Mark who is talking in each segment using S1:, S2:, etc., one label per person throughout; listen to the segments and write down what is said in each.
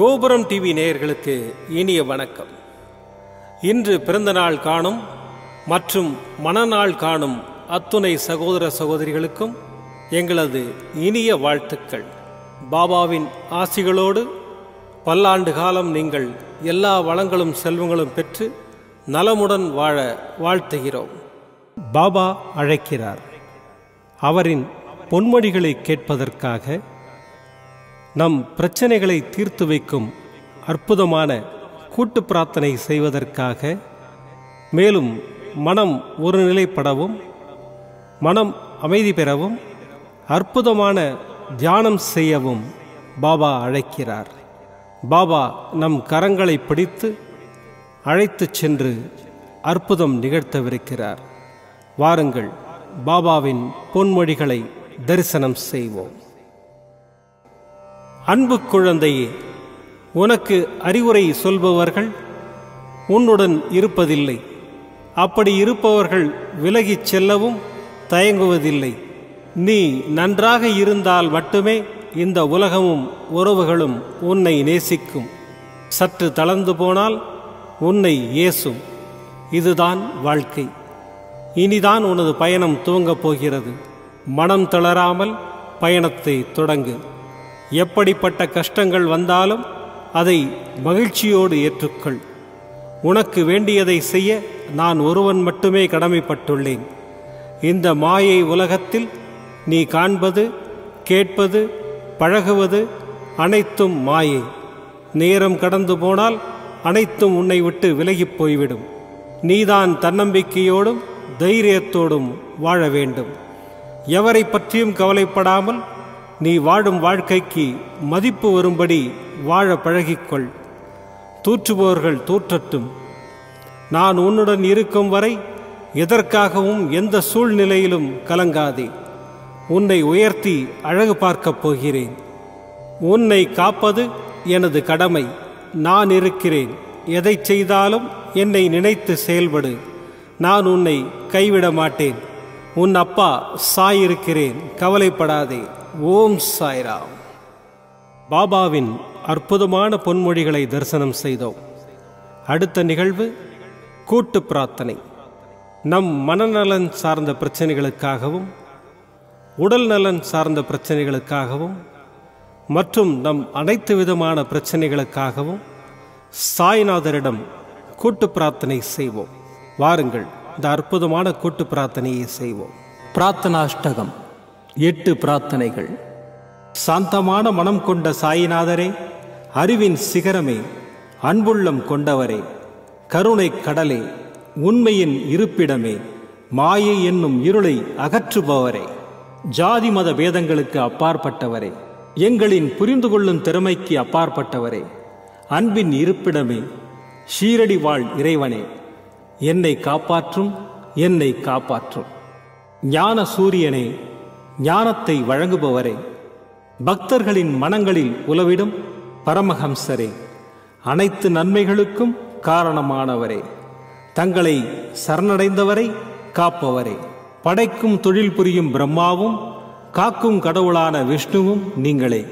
S1: கோபுரம் டிவி நேயர்களுக்கு இனிய வணக்கம். இன்று பிறந்தநாள் காணும் மற்றும் மணநாள் காணும் அத்துணை சகோதர சகோதரிகளுக்கும் எங்களது இனிய வாழ்த்துக்கள். பாபாவின் ஆசிகளோடு பல்லாண்டு காலம் நீங்கள் எல்லா வளங்களும் செல்வங்களும் பெற்று நலமுடன் வாழ வாழ்த்துகிறோம். பாபா அழைக்கிறார். அவரின் பொன்மொழிகளை கேட்பதற்காக, நம் பிரச்சனைகளை தீர்த்து வைக்கும் அற்புதமான கூட்டு பிரார்த்தனை செய்வதற்காக, மேலும் மனம் ஒருநிலைப்படவும் மனம் அமைதி பெறவும் அற்புதமான தியானம் செய்யவும் பாபா அழைக்கிறார். பாபா நம் கரங்களை பிடித்து அழைத்துச் சென்று அற்புதம் நிகழ்த்தவிருக்கிறார். வாருங்கள், பாபாவின் பொன்மொழிகளை தரிசனம் செய்வோம். அன்பு குழந்தையே, உனக்கு அறிவுரை சொல்பவர்கள் உன்னுடன் இருப்பதில்லை. அப்படி இருப்பவர்கள் விலகிச் செல்லவும் தயங்குவதில்லை. நீ நன்றாக இருந்தால் மட்டுமே இந்த உலகமும் உறவுகளும் உன்னை நேசிக்கும். சற்று தளர்ந்து போனால் உன்னை ஏசும். இதுதான் வாழ்க்கை. இனிதான் உனது பயணம் துவங்கப் போகிறது. மனம் தளராமல் பயணத்தை தொடங்கு. எப்படிப்பட்ட கஷ்டங்கள் வந்தாலும் அதை மகிழ்ச்சியோடு ஏற்றுக்கொள். உனக்கு வேண்டியதை செய்ய நான் ஒருவன் மட்டுமே கடமைப்பட்டுள்ளேன். இந்த மாயை உலகத்தில் நீ காண்பது, கேட்பது, பழகுவது அனைத்தும் மாயை. நேரம் கடந்து போனால் அனைத்தும் உன்னை விட்டு விலகிப் போய்விடும். நீதான் தன்னம்பிக்கையோடும் தைரியத்தோடும் வாழ வேண்டும். எவரை பற்றியும் கவலைப்படாமல் நீ வாழும் வாழ்க்கைக்கு மதிப்பு வரும்படி வாழ பழகிக்கொள். தூற்றுபவர்கள் தூற்றட்டும். நான் உன்னுடன் இருக்கும் வரை எதற்காகவும் எந்த சூழ்நிலையிலும் கலங்காதே. உன்னை உயர்த்தி அழகு பார்க்கப் போகிறேன். உன்னை காப்பது எனது கடமை. நான் இருக்கிறேன். எதை செய்தாலும் என்னை நினைத்து செயல்படு. நான் உன்னை கைவிட மாட்டேன். உன் அப்பா சாய் இருக்கிறேன், கவலைப்படாதே. ஓம் சாய்ராம். பாபாவின் அற்புதமான பொன்மொழிகளை தரிசனம் செய்தோம். அடுத்த நிகழ்வு கூட்டு பிரார்த்தனை. நம் மனநலன் சார்ந்த பிரச்சனைகளுக்காகவும், உடல் நலன் சார்ந்த பிரச்சனைகளுக்காகவும் மற்றும் நம் அனைத்து விதமான பிரச்சனைகளுக்காகவும் சாய்நாதரிடம் கூட்டு பிரார்த்தனை செய்வோம். வாருங்கள், இந்த அற்புதமான கூட்டு பிரார்த்தனையை செய்வோம். பிரார்த்தனாஷ்டகம். 8 பிரார்த்தனைகள். சாந்தமான மனம் கொண்ட சாயிநாதரே, அறிவின் சிகரமே, அன்புள்ளம் கொண்டவரே, கருணை கடலே, உண்மையின் இருப்பிடமே, மாயை என்னும் இருளை அகற்றுபவரே, ஜாதி மத பேதங்களுக்கு அப்பாற்பட்டவரே, எங்களின் புரிந்து கொள்ளும் திறமைக்கு அப்பாற்பட்டவரே, அன்பின் இருப்பிடமே, ஷீரடி வாழ் இறைவனே, என்னை காப்பாற்றும், என்னை காப்பாற்றும். ஞான சூரியனே, ஞானத்தை வழங்குபவரே, பக்தர்களின் மனங்களில் உலவிடும் பரமஹம்சரே, அனைத்து நன்மைகளுக்கும் காரணமானவரே, தங்களை சரணடைந்தவரை காப்பவரே, படைக்கும் தொழில் புரியும் பிரம்மாவும் காக்கும் கடவுளான விஷ்ணுவும் நீங்களே.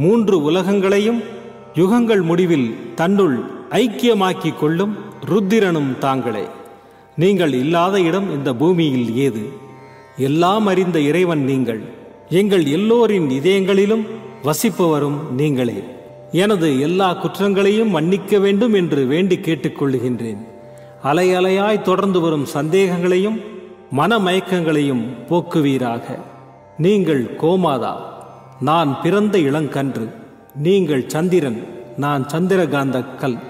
S1: 3 உலகங்களையும் யுகங்கள் முடிவில் தன்னுள் ஐக்கியமாக்கிக் கொள்ளும் ருத்திரனும் தாங்களே. நீங்கள் இல்லாத இடம் இந்த பூமியில் ஏது? எல்லாம் அறிந்த இறைவன் நீங்கள். எங்கள் எல்லோரின் இதயங்களிலும் வசிப்பவரும் நீங்களே. எனது எல்லா குற்றங்களையும் மன்னிக்க வேண்டும் என்று வேண்டி கேட்டுக்கொள்ளுகின்றேன். அலை அலையாய் தொடர்ந்து வரும் சந்தேகங்களையும் மனமயக்கங்களையும் போக்குவீராக. நீங்கள் கோமாதா, நான் பிறந்த இளங்கன்று. நீங்கள் சந்திரன், நான் சந்திரகாந்த கல்.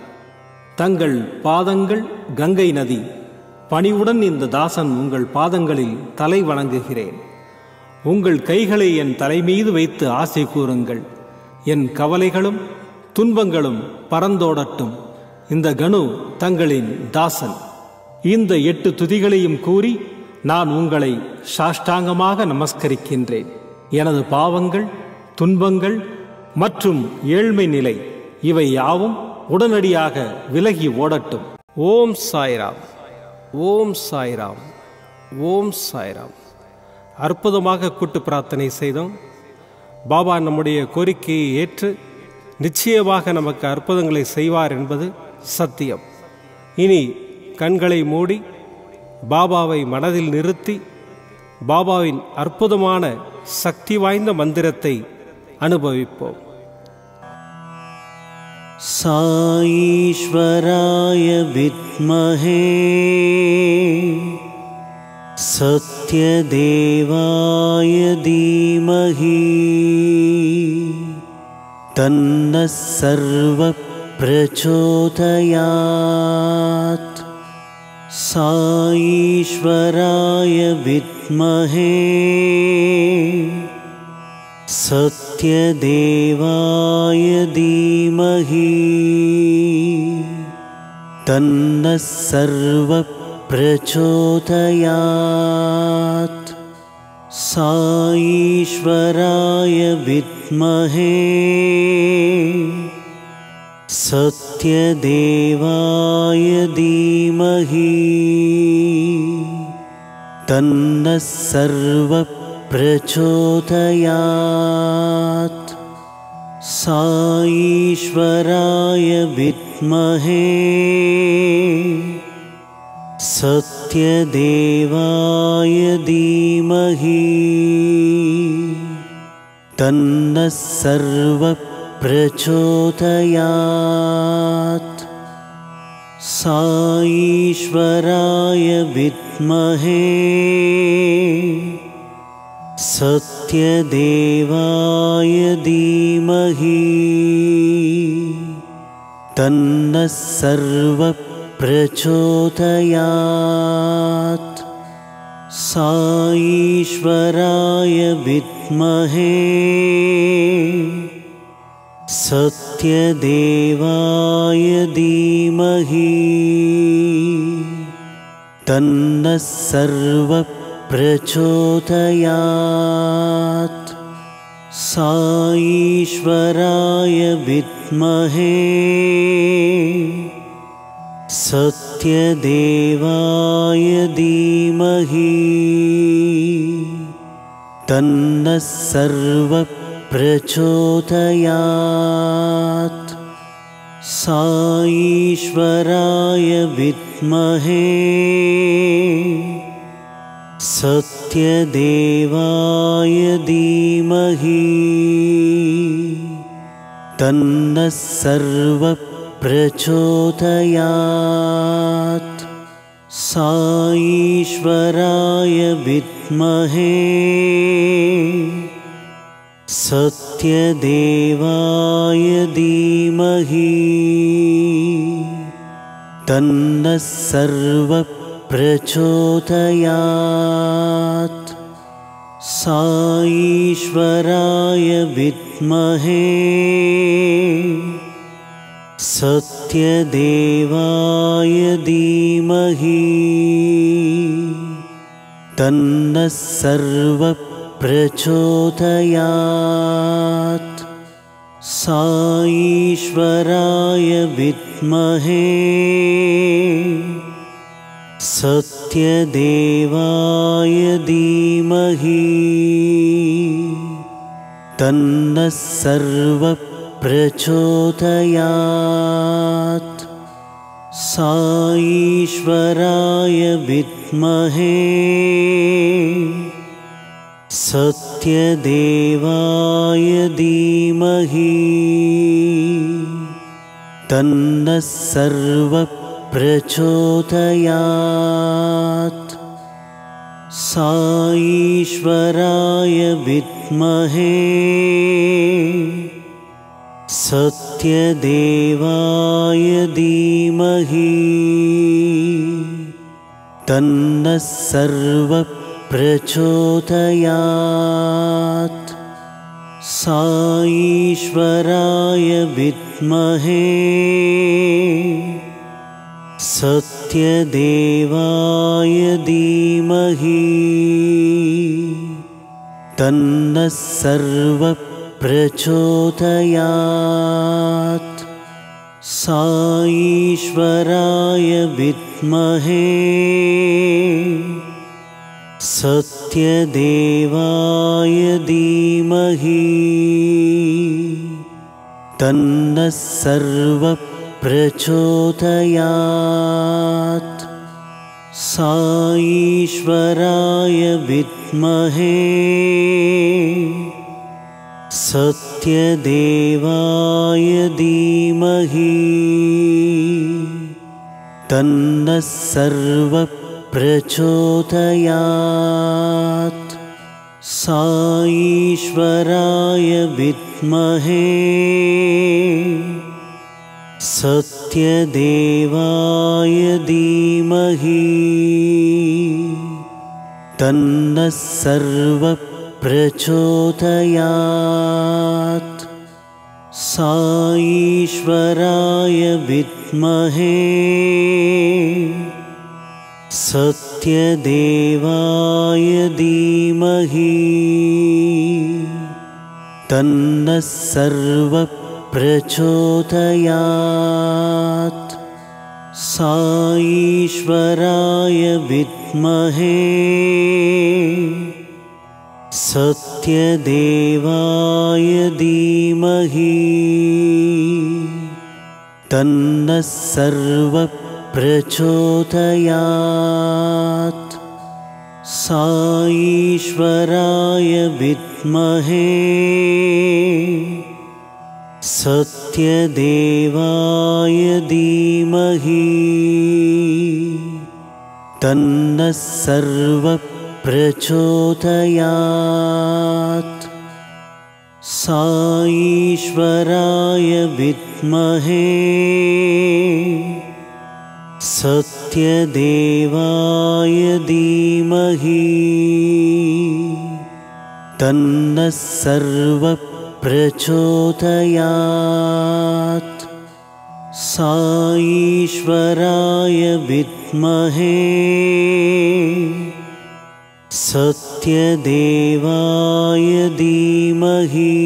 S1: தங்கள் பாதங்கள் கங்கை நதி. பணிவுடன் இந்த தாசன் உங்கள் பாதங்களில் தலை வணங்குகிறேன். உங்கள் கைகளை என் தலைமீது வைத்து ஆசை கூறுங்கள். என் கவலைகளும் துன்பங்களும் பறந்தோடட்டும். இந்த கணு தங்களின் தாசன். இந்த 8 துதிகளையும் கூறி நான் உங்களை சாஷ்டாங்கமாக நமஸ்கரிக்கின்றேன். எனது பாவங்கள், துன்பங்கள் மற்றும் ஏழ்மை நிலை இவை யாவும் உடனடியாக விலகி ஓடட்டும். ஓம் சாய்ராம், ஓம் சாய்ராம், ஓம் சாய்ராம். அற்புதமாக கூட்டு பிரார்த்தனை செய்தோம். பாபா நம்முடைய கோரிக்கையை ஏற்று நிச்சயமாக நமக்கு அற்புதங்களை செய்வார் என்பது சத்தியம். இனி கண்களை மூடி பாபாவை மனதில் நிறுத்தி பாபாவின் அற்புதமான சக்தி வாய்ந்த மந்திரத்தை அனுபவிப்போம்.
S2: சாயீஸ்வராய வித்மஹே சத்யதேவாய தீமஹி தன்னः சர்வः பிரச்சோதயாத். சாயீஸ்வராய வித்மஹே சத்யதேவாய தீமஹி தன்னः சர்வः பிரச்சோதயாத். சாயீஸ்வராய வித்மஹே சத்யதேவாய தீமஹி தன்னः சர்வः பிரச்சோதயாத். சாயீஸ்வராய வித்மஹே சத்யதேவாய தீமஹி தன்னः சர்வः பிரச்சோதயாத். சாயீஸ்வராய வித்மஹே சத்யதேவாய தீமஹி தன்னः சர்வः பிரச்சோதயாத். சாயீஸ்வராய வித்மஹே சத்யதேவாய தீமஹி தன்னः சர்வः பிரச்சோதயாத். சாயீஸ்வராய வித்மஹே சத்யதேவாய தீமஹி தன்னः சர்வः பிரச்சோதயாத். சாயீஸ்வராய வித்மஹே சத்யதேவாய தீமஹி தன்னः சர்வः பிரச்சோதயாத். சாயீஸ்வராய வித்மஹே சத்யதேவாய தீமஹி தன்னः சர்வः பிரச்சோதயாத். சாயீஸ்வராய வித்மஹே சத்யதேவாய தீமஹி தன்னः சர்வः பிரச்சோதயாத். சாயீஸ்வராய வித்மஹே சத்யதேவாய தீமஹி தன்னः சர்வः பிரச்சோதயாத். சாயீஸ்வராய வித்மஹே சத்யதேவாய தீமஹி தன்னः சர்வः பிரச்சோதயாத். சாயீஸ்வராய வித்மஹே சத்யதேவாய தீமஹி தன்னः சர்வः பிரச்சோதயாத். சாயீஸ்வராய வித்மஹே சத்யதேவாய தீமஹி தன்னः சர்வः பிரச்சோதயாத். சாயீஸ்வராய வித்மஹே சத்யதேவாய தீமஹி तन्नः सर्वप्रचोदयात्। साईश्वराय विद्महे सत्यदेवाय धीमहि तन्नः सर्वप्रचोदयात्। साईश्वराय विद्महे सत्यदेवाय धीमहि तन्नः सर्वप्रचोदयात्। साईश्वराय विद्महे सत्यदेवाय धीमहि तन्नः सर्वप्रचोदयात्। साईश्वराय विद्महे सत्यदेवाय धीमहि तन्नः सर्वप्रचोदयात्। साईश्वराय विद्महे सत्यदेवाय धीमहि तन्नः सर्वप्रचोदयात्। साईश्वराय विद्महे सत्यदेवाय धीमहि तन्नः सर्वप्रचोदयात्। साईश्वराय विद्महे सत्यदेवाय धीमहि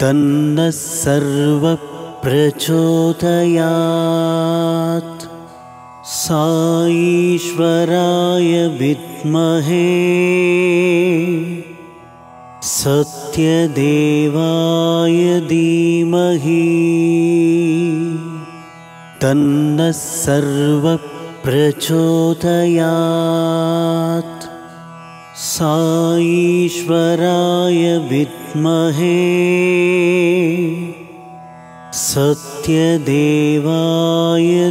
S2: तन्नः सर्वप्रचोदयात्। साईश्वराय विद्महे सत्यदेवाय धीमहि तन्नः सर्वप्रचोदयात्। साईश्वराय विद्महे सत्यदेवाय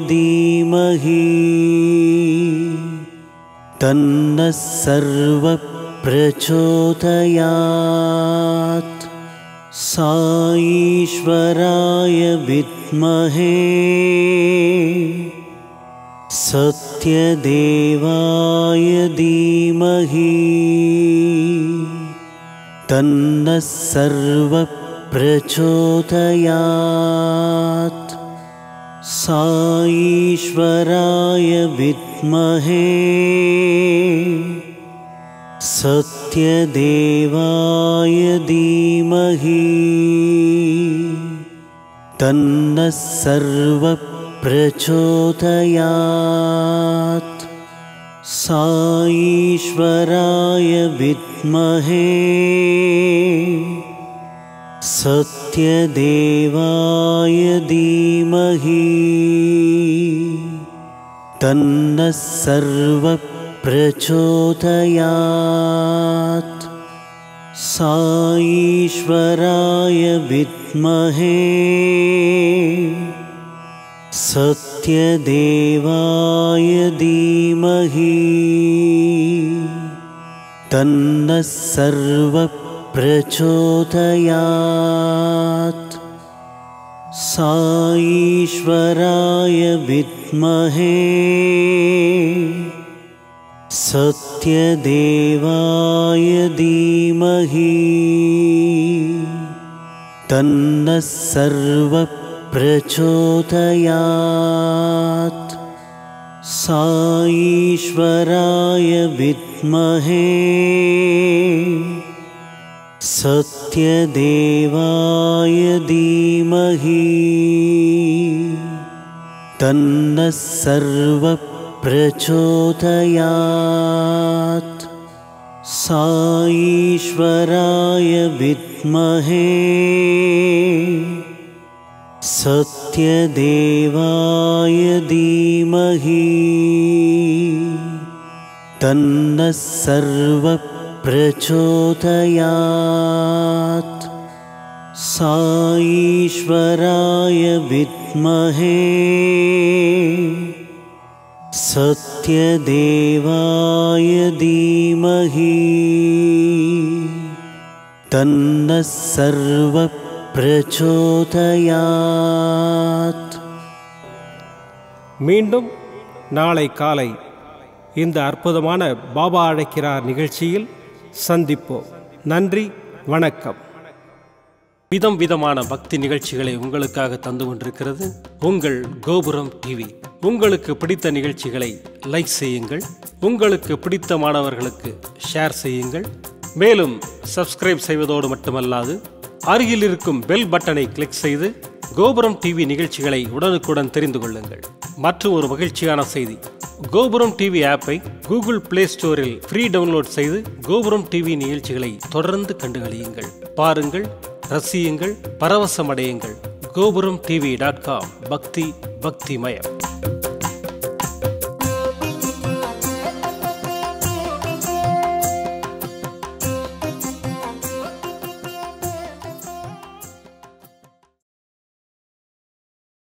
S2: धीमहि तन्नः सर्वप्रचोदयात्। साईश्वराय विद्महे सत्यदेवाय धीमहि तन्नः सर्वप्रचोदयात्। साईश्वराय विद्महे सत्यदेवाय धीमहि तन्नः सर्वप्रचोदयात्। साईश्वराय विद्महे सत्यदेवाय धीमहि तन्नः सर्वप्रचोदयात्। साईश्वराय विद्महे सत्यदेवाय धीमहि तन्नः सर्वप्रचोदयात्। साईश्वराय विद्महे सत्यदेवाय धीमहि तन्नः सर्वप्रचोदयात्। साईश्वराय विद्महे सत्यदेवाय धीमहि तन्नः सर्वप्रचोदयात्। साईश्वराय विद्महे सत्यदेवाय धीमहि तन्नः सर्वः प्रचोदयात्। साईश्वराय विद्महे सत्यदेवाय धीमहि तन्नः सर्वः प्रचोदयात्।
S1: மீண்டும் நாளை காலை இந்த அற்புதமான பாபா அழைக்கிறார் நிகழ்ச்சியில் சந்திப்போம். நன்றி, வணக்கம். விதம் விதமான பக்தி நிகழ்ச்சிகளை உங்களுக்காக தந்து கொண்டிருக்கிறது உங்கள் கோபுரம் டிவி. உங்களுக்கு பிடித்த நிகழ்ச்சிகளை லைக் செய்யுங்கள், உங்களுக்கு பிடித்த மாணவர்களுக்கு ஷேர் செய்யுங்கள். மேலும் சப்ஸ்கிரைப் செய்வதோடு மட்டுமல்லாது அருகில் இருக்கும் பெல் பட்டனை கிளிக் செய்து கோபுரம் டிவி நிகழ்ச்சிகளை உடனுக்குடன் தெரிந்து கொள்ளுங்கள். மற்றும் ஒரு மகிழ்ச்சியான செய்தி, கோபுரம் டிவி ஆப்பை கூகுள் பிளே ஸ்டோரில் ஃப்ரீ டவுன்லோட் செய்து கோபுரம் டிவி நிகழ்ச்சிகளை தொடர்ந்து கண்டுகளியுங்கள், பாருங்கள், ரசியுங்கள், பரவசமடையுங்கள். gopuramtv.com பக்தி பக்திமயம்.